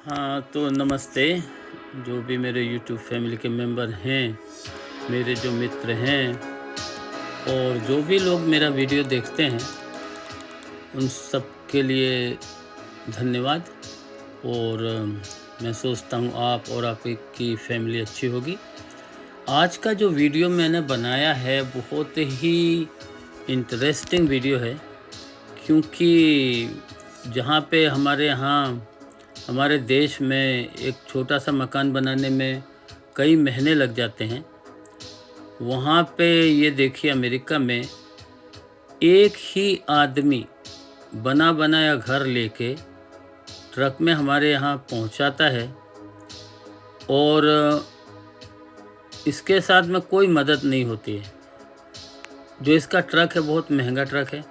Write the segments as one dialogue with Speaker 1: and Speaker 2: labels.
Speaker 1: हाँ, तो नमस्ते। जो भी मेरे यूट्यूब फैमिली के मेंबर हैं, मेरे जो मित्र हैं और जो भी लोग मेरा वीडियो देखते हैं, उन सब के लिए धन्यवाद। और मैं सोचता हूँ आप और आपकी फैमिली अच्छी होगी। आज का जो वीडियो मैंने बनाया है बहुत ही इंटरेस्टिंग वीडियो है, क्योंकि जहाँ पे हमारे यहाँ हमारे देश में एक छोटा सा मकान बनाने में कई महीने लग जाते हैं, वहाँ पे ये देखिए अमेरिका में एक ही आदमी बना बनाया घर लेके ट्रक में हमारे यहाँ पहुँचाता है और इसके साथ में कोई मदद नहीं होती है। जो इसका ट्रक है बहुत महंगा ट्रक है,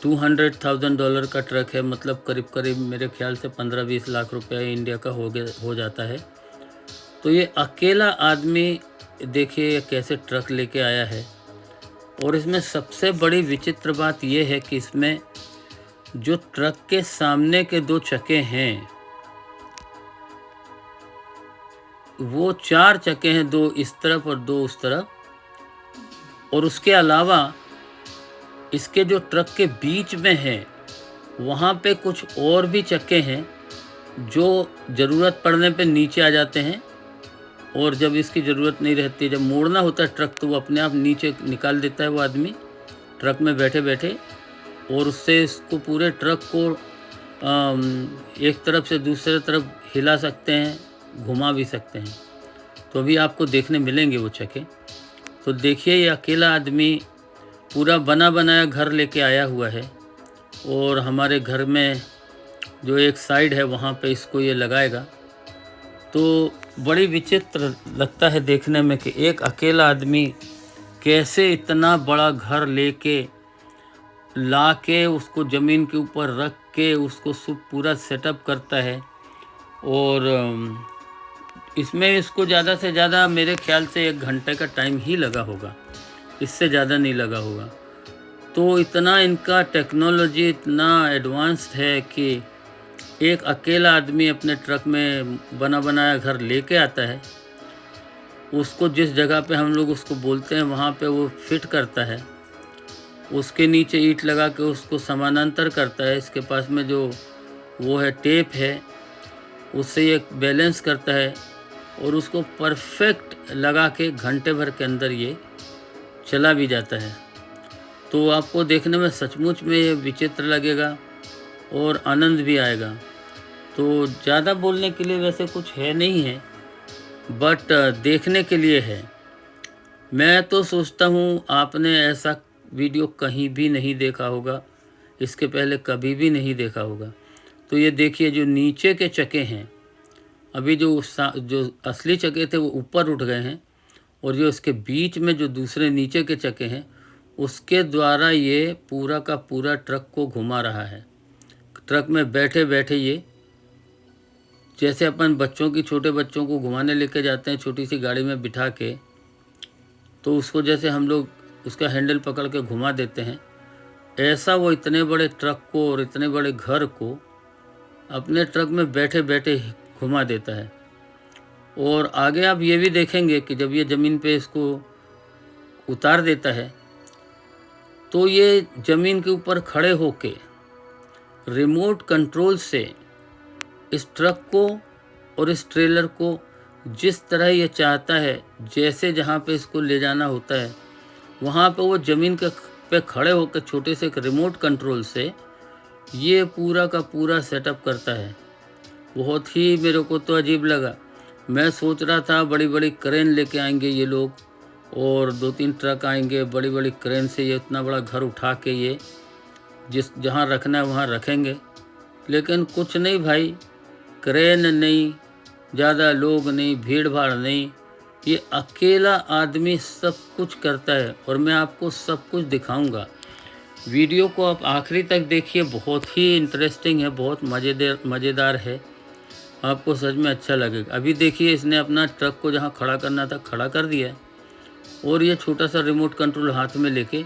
Speaker 1: $200,000 का ट्रक है, मतलब करीब करीब मेरे ख्याल से 15-20 लाख रुपए इंडिया का हो जाता है। तो ये अकेला आदमी देखिए कैसे ट्रक लेके आया है। और इसमें सबसे बड़ी विचित्र बात ये है कि इसमें जो ट्रक के सामने के 2 चक्के हैं, वो 4 चक्के हैं, 2 इस तरफ और 2 उस तरफ। और उसके अलावा इसके जो ट्रक के बीच में है, वहाँ पे कुछ और भी चक्के हैं जो ज़रूरत पड़ने पे नीचे आ जाते हैं, और जब इसकी ज़रूरत नहीं रहती, जब मोड़ना होता है ट्रक, तो वो अपने आप नीचे निकाल देता है वो आदमी ट्रक में बैठे बैठे। और उससे इसको पूरे ट्रक को एक तरफ से दूसरे तरफ हिला सकते हैं, घुमा भी सकते हैं। तो अभी आपको देखने मिलेंगे वो चक्के। तो देखिए ये अकेला आदमी पूरा बना बनाया घर लेके आया हुआ है, और हमारे घर में जो एक साइड है वहाँ पे इसको ये लगाएगा। तो बड़ी विचित्र लगता है देखने में कि एक अकेला आदमी कैसे इतना बड़ा घर लेके ला के उसको ज़मीन के ऊपर रख के उसको पूरा सेटअप करता है। और इसमें इसको ज़्यादा से ज़्यादा मेरे ख्याल से 1 घंटे का टाइम ही लगा होगा, इससे ज़्यादा नहीं लगा होगा। तो इतना इनका टेक्नोलॉजी इतना एडवांस्ड है कि एक अकेला आदमी अपने ट्रक में बना बनाया घर लेके आता है, उसको जिस जगह पे हम लोग उसको बोलते हैं वहाँ पे वो फिट करता है, उसके नीचे ईंट लगा के उसको समानांतर करता है। इसके पास में जो वो है टेप है, उससे ये बैलेंस करता है, और उसको परफेक्ट लगा के घंटे भर के अंदर ये चला भी जाता है। तो आपको देखने में सचमुच में ये विचित्र लगेगा और आनंद भी आएगा। तो ज़्यादा बोलने के लिए वैसे कुछ है नहीं है, बट देखने के लिए है। मैं तो सोचता हूँ आपने ऐसा वीडियो कहीं भी नहीं देखा होगा, इसके पहले कभी भी नहीं देखा होगा। तो ये देखिए जो नीचे के चक्के हैं, अभी जो असली चक्के थे वो ऊपर उठ गए हैं, और जो इसके बीच में जो दूसरे नीचे के चक्के हैं, उसके द्वारा ये पूरा का पूरा ट्रक को घुमा रहा है। ट्रक में बैठे बैठे ये, जैसे अपन छोटे बच्चों को घुमाने लेके जाते हैं छोटी सी गाड़ी में बिठा के, तो उसको जैसे हम लोग उसका हैंडल पकड़ के घुमा देते हैं, ऐसा वो इतने बड़े ट्रक को और इतने बड़े घर को अपने ट्रक में बैठे बैठे घुमा देता है। और आगे आप ये भी देखेंगे कि जब ये ज़मीन पे इसको उतार देता है, तो ये ज़मीन के ऊपर खड़े होके रिमोट कंट्रोल से इस ट्रक को और इस ट्रेलर को जिस तरह ये चाहता है, जैसे जहाँ पे इसको ले जाना होता है, वहाँ पे वो ज़मीन के पे खड़े होकर छोटे से एक रिमोट कंट्रोल से ये पूरा का पूरा सेटअप करता है। बहुत ही मेरे को तो अजीब लगा। मैं सोच रहा था बड़ी बड़ी क्रेन लेके आएंगे ये लोग, और 2-3 ट्रक आएंगे बड़ी बड़ी क्रेन से ये इतना बड़ा घर उठा के ये जहाँ रखना है वहाँ रखेंगे। लेकिन कुछ नहीं भाई, क्रेन नहीं, ज़्यादा लोग नहीं, भीड़ भाड़ नहीं, ये अकेला आदमी सब कुछ करता है। और मैं आपको सब कुछ दिखाऊंगा। वीडियो को आप आखिरी तक देखिए, बहुत ही इंटरेस्टिंग है, बहुत मज़ेदार है, आपको सच में अच्छा लगेगा। अभी देखिए इसने अपना ट्रक को जहाँ खड़ा करना था खड़ा कर दिया है, और ये छोटा सा रिमोट कंट्रोल हाथ में लेके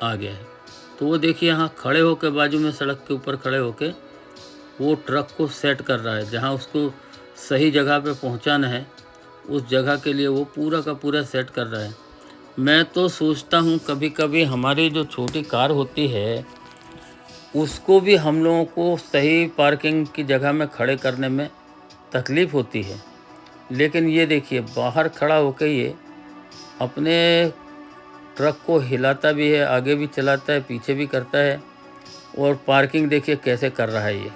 Speaker 1: आ गया है। तो वो देखिए यहाँ खड़े होकर, बाजू में सड़क के ऊपर खड़े होकर वो ट्रक को सेट कर रहा है। जहाँ उसको सही जगह पे पहुँचाना है उस जगह के लिए वो पूरा का पूरा सेट कर रहा है। मैं तो सोचता हूँ कभी कभी हमारी जो छोटी कार होती है उसको भी हम लोगों को सही पार्किंग की जगह में खड़े करने में तकलीफ़ होती है। लेकिन ये देखिए बाहर खड़ा होकर ये अपने ट्रक को हिलाता भी है, आगे भी चलाता है, पीछे भी करता है और पार्किंग देखिए कैसे कर रहा है ये।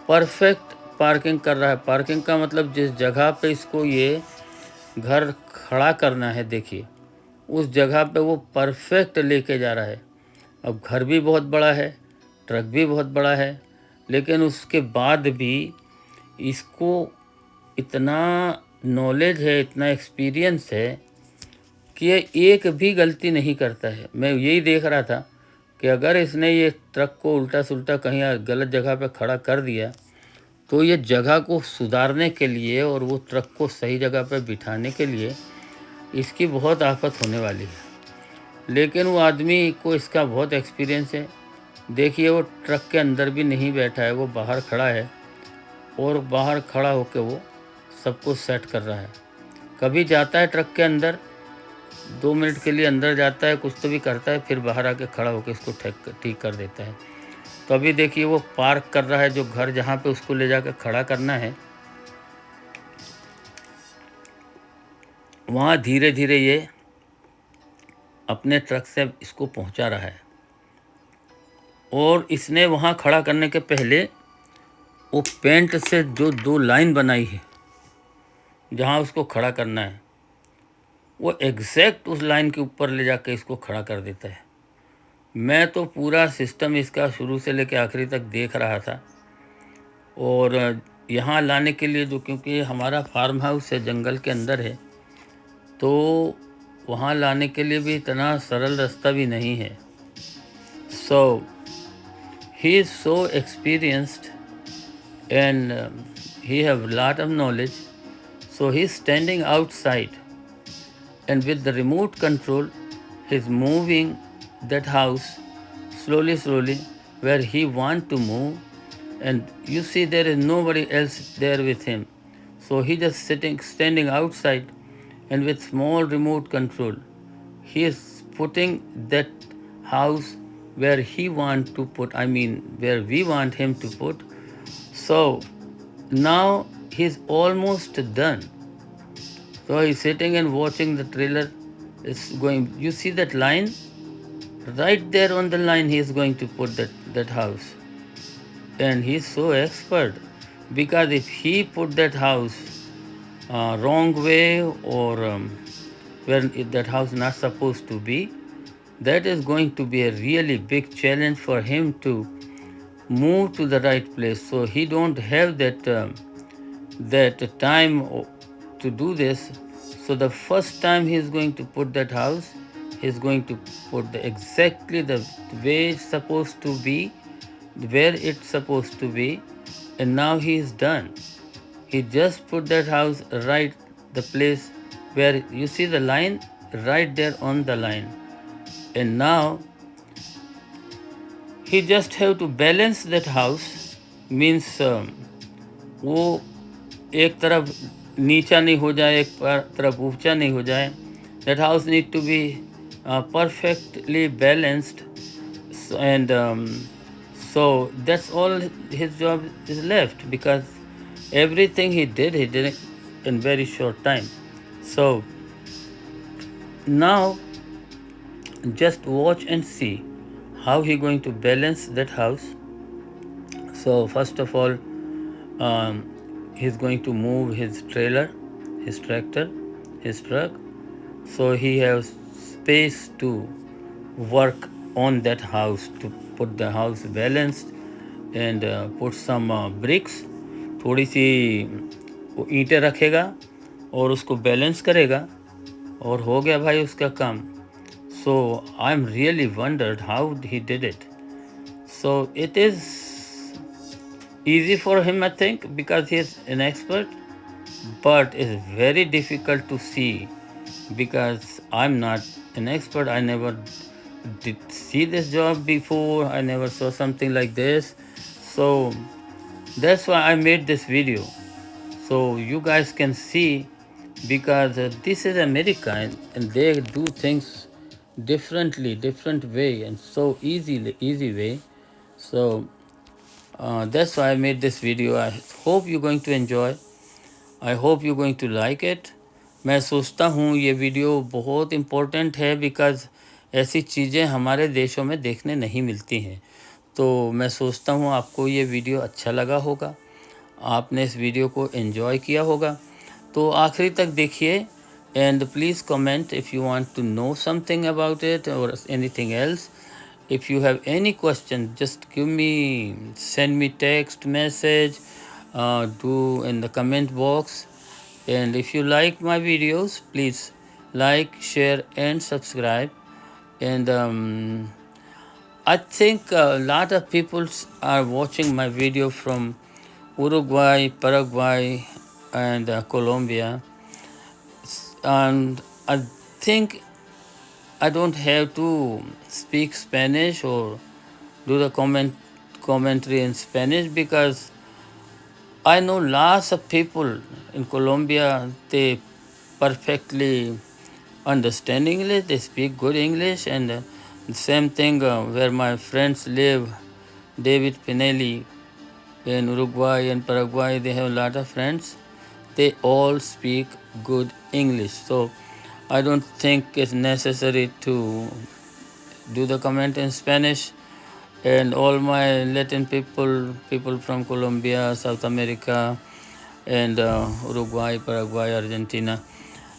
Speaker 1: परफेक्ट पार्किंग कर रहा है। पार्किंग का मतलब जिस जगह पे इसको ये घर खड़ा करना है देखिए उस जगह पे वो परफेक्ट लेके जा रहा है। अब घर भी बहुत बड़ा है, ट्रक भी बहुत बड़ा है, लेकिन उसके बाद भी इसको इतना नॉलेज है, इतना एक्सपीरियंस है कि ये एक भी गलती नहीं करता है। मैं यही देख रहा था कि अगर इसने ये ट्रक को उल्टा सुल्टा कहीं गलत जगह पे खड़ा कर दिया तो ये जगह को सुधारने के लिए और वो ट्रक को सही जगह पे बिठाने के लिए इसकी बहुत आफत होने वाली है। लेकिन वो आदमी को इसका बहुत एक्सपीरियंस है। देखिए वो ट्रक के अंदर भी नहीं बैठा है, वो बाहर खड़ा है और बाहर खड़ा होकर वो सब कुछ सेट कर रहा है। कभी जाता है ट्रक के अंदर 2 मिनट के लिए अंदर जाता है, कुछ तो भी करता है, फिर बाहर आके खड़ा होकर इसको ठीक कर देता है। तो अभी देखिए वो पार्क कर रहा है जो घर जहाँ पे उसको ले जाकर खड़ा करना है, वहाँ धीरे धीरे ये अपने ट्रक से इसको पहुँचा रहा है। और इसने वहाँ खड़ा करने के पहले वो पेंट से जो 2 लाइन बनाई है जहाँ उसको खड़ा करना है वो एग्जैक्ट उस लाइन के ऊपर ले जाकर इसको खड़ा कर देता है। मैं तो पूरा सिस्टम इसका शुरू से लेकर आखिरी तक देख रहा था। और यहाँ लाने के लिए जो, क्योंकि हमारा फार्म हाउस है जंगल के अंदर है, तो वहाँ लाने के लिए भी इतना सरल रास्ता भी नहीं है। So he is so experienced and he have lot of knowledge. So he's standing outside and with the remote control he's moving that house slowly where he want to move, and you see there is nobody else there with him. So he just standing outside, and with small remote control he is putting that house where he want to put, where we want him to put. So now he's almost done. So he's sitting and watching the trailer. It's going. You see that line? Right there on the line, he is going to put that house. And he's so expert because if he put that house wrong way or where that house not supposed to be, that is going to be a really big challenge for him to move to the right place. So he don't have that time to do this. So the first time he is going to put that house, he is going to put exactly the way it's supposed to be, where it's supposed to be, and now he is done. He just put that house right the place where you see the line, right there on the line. And now he just have to balance that house, means वो एक तरफ नीचा नहीं हो जाए, एक तरफ ऊंचा नहीं हो जाए. That house need to be perfectly balanced, and so that's all his job is left, because everything he did it in very short time. So now just watch and see how he going to balance that house. So first of all, he's going to move his trailer, his tractor, his truck, so he has space to work on that house, to put the house balanced and put some bricks. थोड़ी सी वो ईंटें रखेगा और उसको balance करेगा और हो गया भाई उसका काम. So I'm really wondered how he did it. So it is easy for him, I think, because he is an expert, but it's very difficult to see because I'm not an expert. I never did see this job before. I never saw something like this. So That's why I made this video, so you guys can see, because this is America, and they do things differently, different way, and so easy way. So that's why I made this video. I hope you're going to enjoy. I hope you're going to like it. मैं सोचता हूँ ये video बहुत important है, because ऐसी चीज़ें हमारे देशों में देखने नहीं मिलती हैं। तो मैं सोचता हूँ आपको ये वीडियो अच्छा लगा होगा, आपने इस वीडियो को एंजॉय किया होगा। तो आखिरी तक देखिए, and please comment if you want to know something about it और anything else. If you have any question, just send me text message, do in the comment box. And if you like my videos, please like, share and subscribe. And I think a lot of people are watching my video from Uruguay, Paraguay and Colombia. And I think I don't have to speak Spanish or do the commentary in Spanish, because I know lots of people in Colombia, they perfectly understand English, they speak good English, and the same thing where my friends live, David Pinelli in Uruguay and Paraguay, they have a lot of friends. They all speak good English. So I don't think it's necessary to do the comment in Spanish. And all my Latin people from Colombia, South America, and Uruguay, Paraguay, Argentina.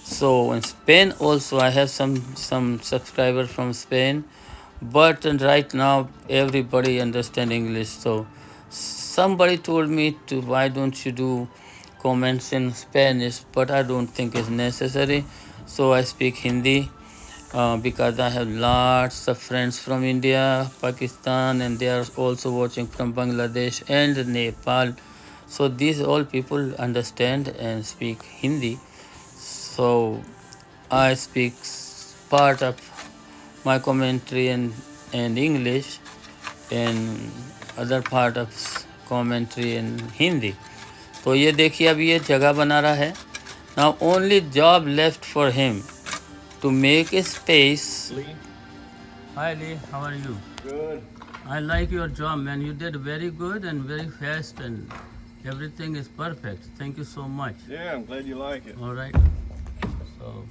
Speaker 1: So in Spain also I have some subscribers from Spain, but right now everybody understand English. So somebody told me to, why don't you do comments in Spanish, but I don't think it's necessary. So I speak Hindi. Because I have lots of friends from India, Pakistan, and they are also watching from Bangladesh and Nepal. So these all people understand and speak Hindi. So I speak part of my commentary in English and other part of commentary in Hindi. तो ये देखिए अभी ये जगह बना रहा है. Now only job left for him to make a space.
Speaker 2: Lee?
Speaker 1: Hi Lee, how are you?
Speaker 2: Good.
Speaker 1: I like your job, man. You did very good and very fast, and everything is perfect. Thank you so much.
Speaker 2: Yeah, I'm glad you like it.
Speaker 1: All right. So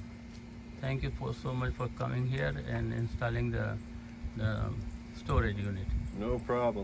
Speaker 1: thank you so much for coming here and installing the storage unit.
Speaker 2: No problem.